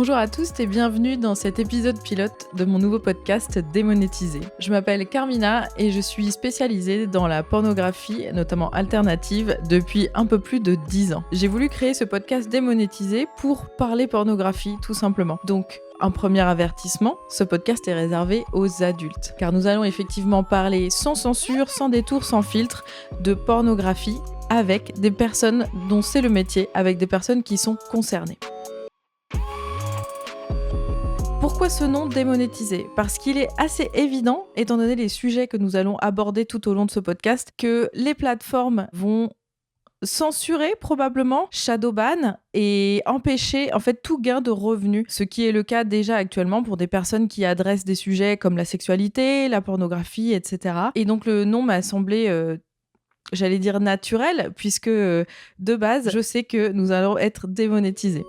Bonjour à tous et bienvenue dans cet épisode pilote de mon nouveau podcast Démonétisé. Je m'appelle Carmina et je suis spécialisée dans la pornographie, notamment alternative, depuis un peu plus de 10 ans. J'ai voulu créer ce podcast Démonétisé pour parler pornographie, tout simplement. Donc, un premier avertissement, ce podcast est réservé aux adultes, car nous allons effectivement parler sans censure, sans détour, sans filtre, de pornographie avec des personnes dont c'est le métier, avec des personnes qui sont concernées. Pourquoi ce nom démonétisé ? Parce qu'il est assez évident, étant donné les sujets que nous allons aborder tout au long de ce podcast, que les plateformes vont censurer probablement, shadowban et empêcher en fait tout gain de revenus, ce qui est le cas déjà actuellement pour des personnes qui adressent des sujets comme la sexualité, la pornographie, etc. Et donc le nom m'a semblé j'allais dire naturel, puisque de base, je sais que nous allons être démonétisés.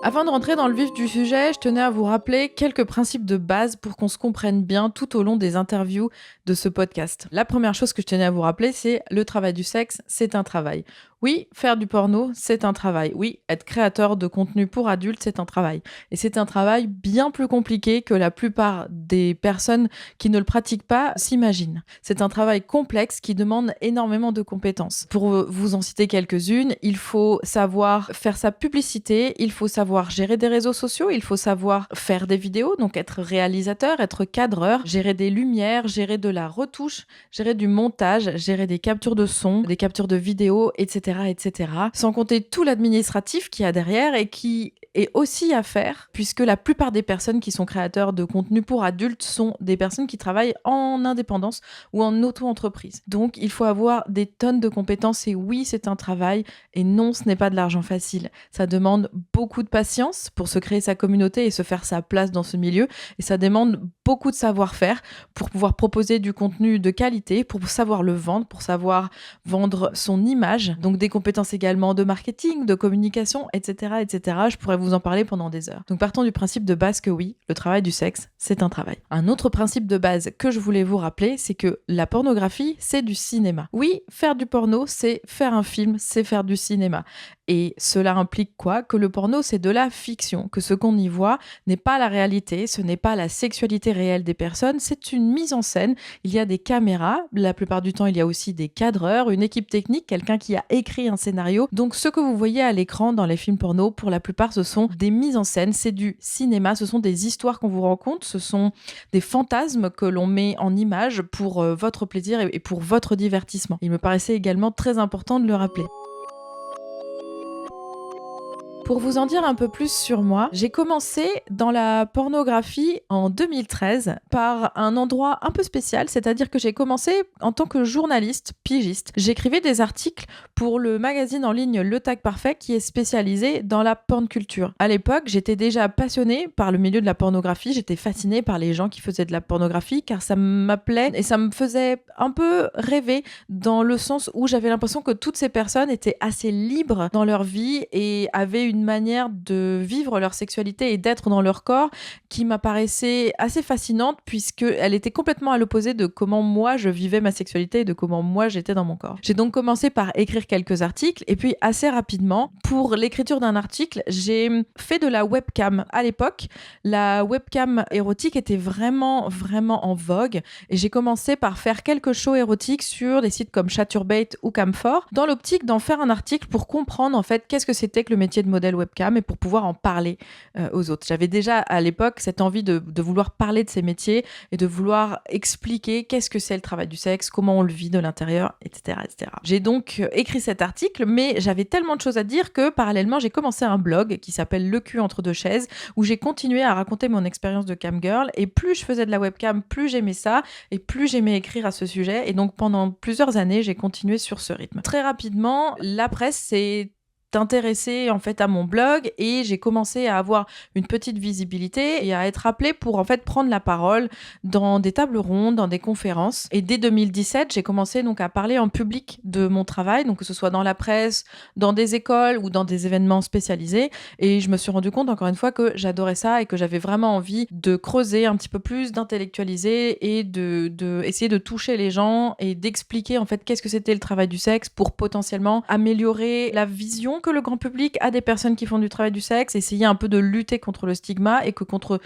Avant de rentrer dans le vif du sujet, je tenais à vous rappeler quelques principes de base pour qu'on se comprenne bien tout au long des interviews de ce podcast. La première chose que je tenais à vous rappeler, c'est le travail du sexe, c'est un travail. Oui, faire du porno, c'est un travail. Oui, être créateur de contenu pour adultes, c'est un travail. Et c'est un travail bien plus compliqué que la plupart des personnes qui ne le pratiquent pas s'imaginent. C'est un travail complexe qui demande énormément de compétences. Pour vous en citer quelques-unes, il faut savoir faire sa publicité, il faut savoir gérer des réseaux sociaux, il faut savoir faire des vidéos, donc être réalisateur, être cadreur, gérer des lumières, gérer de la retouche, gérer du montage, gérer des captures de son, des captures de vidéos, etc. Sans compter tout l'administratif qu'il y a derrière et qui est aussi à faire, puisque la plupart des personnes qui sont créateurs de contenu pour adultes sont des personnes qui travaillent en indépendance ou en auto-entreprise. Donc, il faut avoir des tonnes de compétences et oui, c'est un travail et non, ce n'est pas de l'argent facile. Ça demande beaucoup de patience pour se créer sa communauté et se faire sa place dans ce milieu et ça demande beaucoup de savoir-faire pour pouvoir proposer du contenu de qualité, pour savoir le vendre, pour savoir vendre son image. Donc, des compétences également de marketing, de communication, etc., etc. Je pourrais vous en parler pendant des heures. Donc partons du principe de base que oui, le travail du sexe, c'est un travail. Un autre principe de base que je voulais vous rappeler, c'est que la pornographie, c'est du cinéma. Oui, faire du porno, c'est faire un film, c'est faire du cinéma. Et cela implique quoi ? Que le porno, c'est de la fiction, que ce qu'on y voit n'est pas la réalité, ce n'est pas la sexualité réelle des personnes, c'est une mise en scène. Il y a des caméras, la plupart du temps, il y a aussi des cadreurs, une équipe technique, quelqu'un qui a écrit un scénario. Donc, ce que vous voyez à l'écran dans les films porno, pour la plupart, ce sont des mises en scène, c'est du cinéma, ce sont des histoires qu'on vous raconte, ce sont des fantasmes que l'on met en image pour votre plaisir et pour votre divertissement. Il me paraissait également très important de le rappeler. Pour vous en dire un peu plus sur moi, j'ai commencé dans la pornographie en 2013 par un endroit un peu spécial, c'est-à-dire que j'ai commencé en tant que journaliste pigiste. J'écrivais des articles pour le magazine en ligne Le Tag Parfait qui est spécialisé dans la porn culture. À l'époque, j'étais déjà passionnée par le milieu de la pornographie, j'étais fascinée par les gens qui faisaient de la pornographie car ça m'appelait et ça me faisait un peu rêver dans le sens où j'avais l'impression que toutes ces personnes étaient assez libres dans leur vie et avaient une manière de vivre leur sexualité et d'être dans leur corps qui m'apparaissait assez fascinante puisqu'elle était complètement à l'opposé de comment moi je vivais ma sexualité et de comment moi j'étais dans mon corps. J'ai donc commencé par écrire quelques articles et puis assez rapidement, pour l'écriture d'un article, j'ai fait de la webcam. À l'époque, la webcam érotique était vraiment en vogue et j'ai commencé par faire quelques shows érotiques sur des sites comme Chaturbate ou Camphor dans l'optique d'en faire un article pour comprendre en fait qu'est-ce que c'était que le métier de modèle webcam et pour pouvoir en parler aux autres. J'avais déjà à l'époque cette envie de vouloir parler de ces métiers et de vouloir expliquer qu'est-ce que c'est le travail du sexe, comment on le vit de l'intérieur, etc. etc. J'ai donc écrit cet article, mais j'avais tellement de choses à dire que parallèlement, j'ai commencé un blog qui s'appelle Le cul entre deux chaises, où j'ai continué à raconter mon expérience de camgirl et plus je faisais de la webcam, plus j'aimais ça et plus j'aimais écrire à ce sujet et donc pendant plusieurs années, j'ai continué sur ce rythme. Très rapidement, la presse s'est intéressée en fait à mon blog et j'ai commencé à avoir une petite visibilité et à être appelée pour en fait prendre la parole dans des tables rondes, dans des conférences. Et dès 2017, j'ai commencé donc à parler en public de mon travail, donc que ce soit dans la presse, dans des écoles ou dans des événements spécialisés. Et je me suis rendu compte encore une fois que j'adorais ça et que j'avais vraiment envie de creuser un petit peu plus, d'intellectualiser et de essayer de toucher les gens et d'expliquer en fait qu'est-ce que c'était le travail du sexe pour potentiellement améliorer la vision que le grand public a des personnes qui font du travail du sexe, essayer un peu de lutter contre le stigma et contre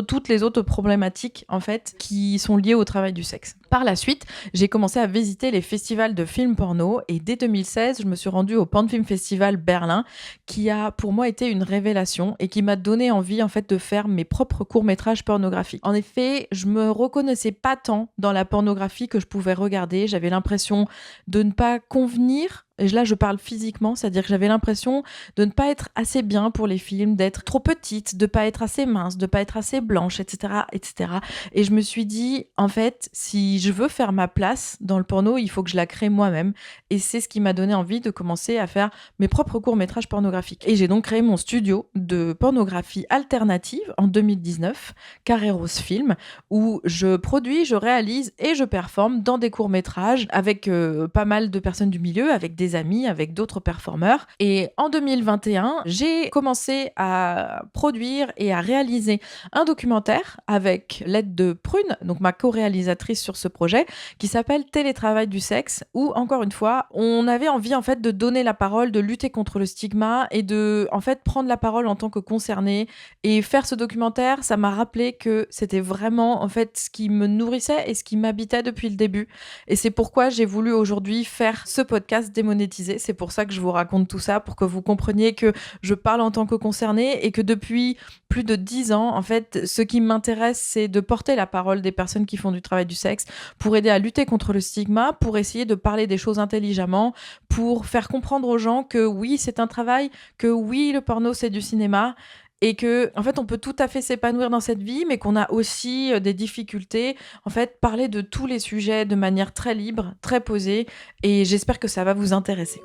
toutes les autres problématiques en fait qui sont liées au travail du sexe. Par la suite, j'ai commencé à visiter les festivals de films porno et dès 2016, je me suis rendue au Pornfilm Festival Berlin qui a pour moi été une révélation et qui m'a donné envie en fait de faire mes propres courts-métrages pornographiques. En effet, je me reconnaissais pas tant dans la pornographie que je pouvais regarder, j'avais l'impression de ne pas convenir. Et là, je parle physiquement, c'est-à-dire que j'avais l'impression de ne pas être assez bien pour les films, d'être trop petite, de pas être assez mince, de pas être assez blanche, etc., etc. Et je me suis dit, en fait, si je veux faire ma place dans le porno, il faut que je la crée moi-même. Et c'est ce qui m'a donné envie de commencer à faire mes propres courts-métrages pornographiques. Et j'ai donc créé mon studio de pornographie alternative en 2019, Carré Rose Film, où je produis, je réalise et je performe dans des courts-métrages avec pas mal de personnes du milieu, avec des amis, avec d'autres performeurs. Et en 2021, j'ai commencé à produire et à réaliser un documentaire avec l'aide de Prune, donc ma co-réalisatrice sur ce projet, qui s'appelle Télétravail du sexe, où encore une fois, on avait envie en fait de donner la parole, de lutter contre le stigma et de en fait prendre la parole en tant que concerné. Et faire ce documentaire, ça m'a rappelé que c'était vraiment en fait ce qui me nourrissait et ce qui m'habitait depuis le début. Et c'est pourquoi j'ai voulu aujourd'hui faire ce podcast démonétisé. C'est pour ça que je vous raconte tout ça, pour que vous compreniez que je parle en tant que concernée et que depuis plus de 10 ans, en fait, ce qui m'intéresse, c'est de porter la parole des personnes qui font du travail du sexe pour aider à lutter contre le stigma, pour essayer de parler des choses intelligemment, pour faire comprendre aux gens que oui, c'est un travail, que oui, le porno, c'est du cinéma. Et que, en fait, on peut tout à fait s'épanouir dans cette vie, mais qu'on a aussi des difficultés. En fait, parler de tous les sujets de manière très libre, très posée. Et j'espère que ça va vous intéresser.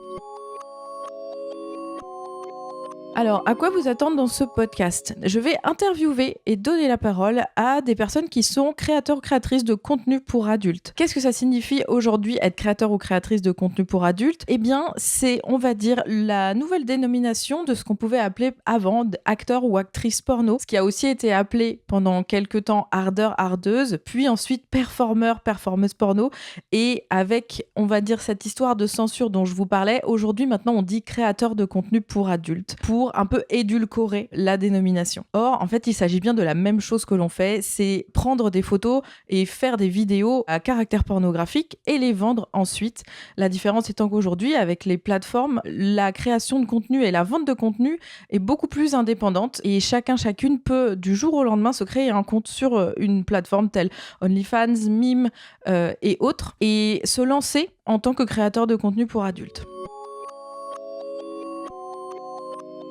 Alors, à quoi vous attendre dans ce podcast ? Je vais interviewer et donner la parole à des personnes qui sont créateurs ou créatrices de contenu pour adultes. Qu'est-ce que ça signifie aujourd'hui être créateur ou créatrice de contenu pour adultes ? Eh bien, c'est, on va dire, la nouvelle dénomination de ce qu'on pouvait appeler avant acteur ou actrice porno, ce qui a aussi été appelé pendant quelques temps ardeur, ardeuse, puis ensuite performeur, performeuse porno. Et avec, on va dire, cette histoire de censure dont je vous parlais, aujourd'hui, maintenant, on dit créateur de contenu pour adultes, pour un peu édulcorer la dénomination. Or, en fait, il s'agit bien de la même chose que l'on fait, c'est prendre des photos et faire des vidéos à caractère pornographique et les vendre ensuite. La différence étant qu'aujourd'hui, avec les plateformes, la création de contenu et la vente de contenu est beaucoup plus indépendante et chacune peut, du jour au lendemain, se créer un compte sur une plateforme telle OnlyFans, Mime et autres, et se lancer en tant que créateur de contenu pour adultes.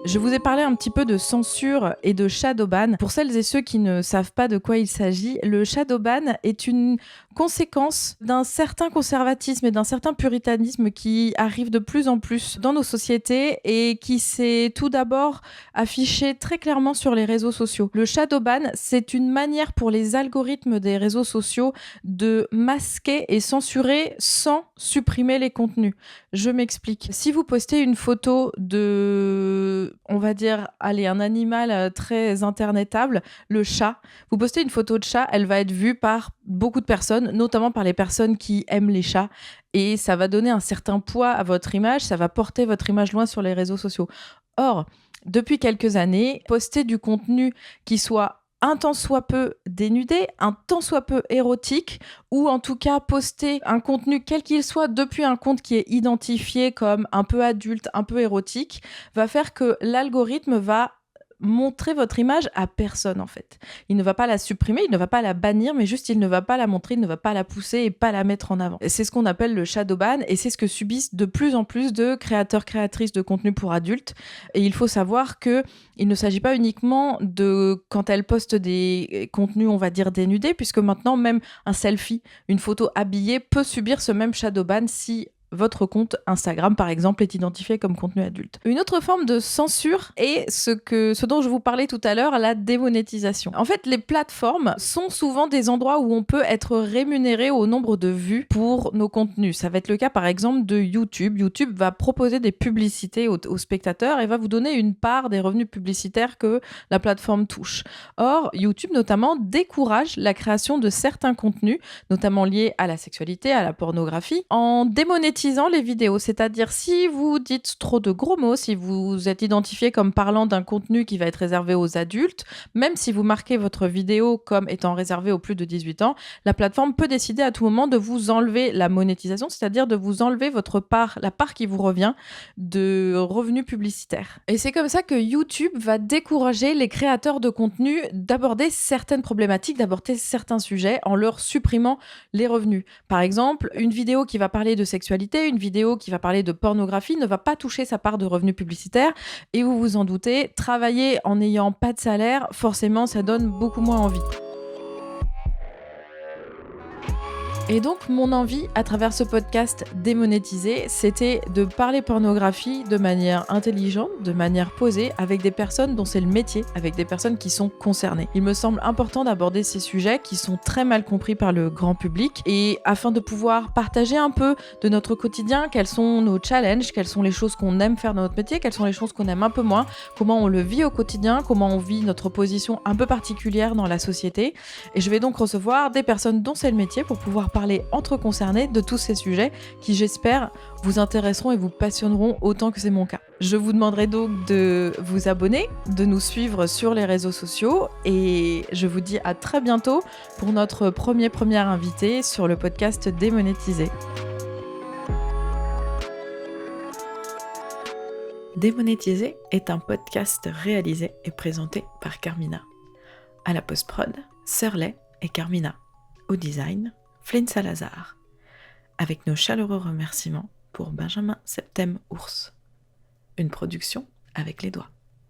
Je vous ai parlé un petit peu de censure et de shadowban. Pour celles et ceux qui ne savent pas de quoi il s'agit, le shadowban est une conséquence d'un certain conservatisme et d'un certain puritanisme qui arrive de plus en plus dans nos sociétés et qui s'est tout d'abord affiché très clairement sur les réseaux sociaux. Le shadowban, c'est une manière pour les algorithmes des réseaux sociaux de masquer et censurer sans supprimer les contenus. Je m'explique. Si vous postez une photo de, on va dire, allez, un animal très internetable, le chat, vous postez une photo de chat, elle va être vue par beaucoup de personnes, notamment par les personnes qui aiment les chats, et ça va donner un certain poids à votre image, ça va porter votre image loin sur les réseaux sociaux. Or, depuis quelques années, poster du contenu qui soit un tant soit peu dénudé, un tant soit peu érotique, ou en tout cas poster un contenu quel qu'il soit depuis un compte qui est identifié comme un peu adulte, un peu érotique, va faire que l'algorithme va montrer votre image à personne en fait. Il ne va pas la supprimer, il ne va pas la bannir, mais juste il ne va pas la montrer, il ne va pas la pousser et pas la mettre en avant. C'est ce qu'on appelle le shadowban et c'est ce que subissent de plus en plus de créateurs, créatrices de contenu pour adultes. Et il faut savoir que il ne s'agit pas uniquement de quand elles postent des contenus, on va dire dénudés, puisque maintenant même un selfie, une photo habillée peut subir ce même shadowban si votre compte Instagram, par exemple, est identifié comme contenu adulte. Une autre forme de censure est ce dont je vous parlais tout à l'heure, la démonétisation. En fait, les plateformes sont souvent des endroits où on peut être rémunéré au nombre de vues pour nos contenus. Ça va être le cas, par exemple, de YouTube. YouTube va proposer des publicités aux spectateurs et va vous donner une part des revenus publicitaires que la plateforme touche. Or, YouTube, notamment, décourage la création de certains contenus, notamment liés à la sexualité, à la pornographie, en démonétisant monétisant les vidéos, c'est-à-dire si vous dites trop de gros mots, si vous êtes identifié comme parlant d'un contenu qui va être réservé aux adultes, même si vous marquez votre vidéo comme étant réservée aux plus de 18 ans, la plateforme peut décider à tout moment de vous enlever la monétisation, c'est-à-dire de vous enlever la part qui vous revient de revenus publicitaires. Et c'est comme ça que YouTube va décourager les créateurs de contenu d'aborder certaines problématiques, d'aborder certains sujets en leur supprimant les revenus. Par exemple, une vidéo qui va parler de sexualité, une vidéo qui va parler de pornographie ne va pas toucher sa part de revenus publicitaires. Et vous vous en doutez, travailler en n'ayant pas de salaire, forcément, ça donne beaucoup moins envie. Et donc, mon envie, à travers ce podcast démonétisé, c'était de parler pornographie de manière intelligente, de manière posée, avec des personnes dont c'est le métier, avec des personnes qui sont concernées. Il me semble important d'aborder ces sujets qui sont très mal compris par le grand public, et afin de pouvoir partager un peu de notre quotidien, quels sont nos challenges, quelles sont les choses qu'on aime faire dans notre métier, quelles sont les choses qu'on aime un peu moins, comment on le vit au quotidien, comment on vit notre position un peu particulière dans la société. Et je vais donc recevoir des personnes dont c'est le métier pour pouvoir parler entre concernés de tous ces sujets qui, j'espère, vous intéresseront et vous passionneront autant que c'est mon cas. Je vous demanderai donc de vous abonner, de nous suivre sur les réseaux sociaux et je vous dis à très bientôt pour notre première invité sur le podcast Démonétisé. Démonétisé est un podcast réalisé et présenté par Carmina. À la post-prod, Sirley et Carmina. Au design, Flynn Salazar, avec nos chaleureux remerciements pour Benjamin Septem Ours. Une production avec les doigts.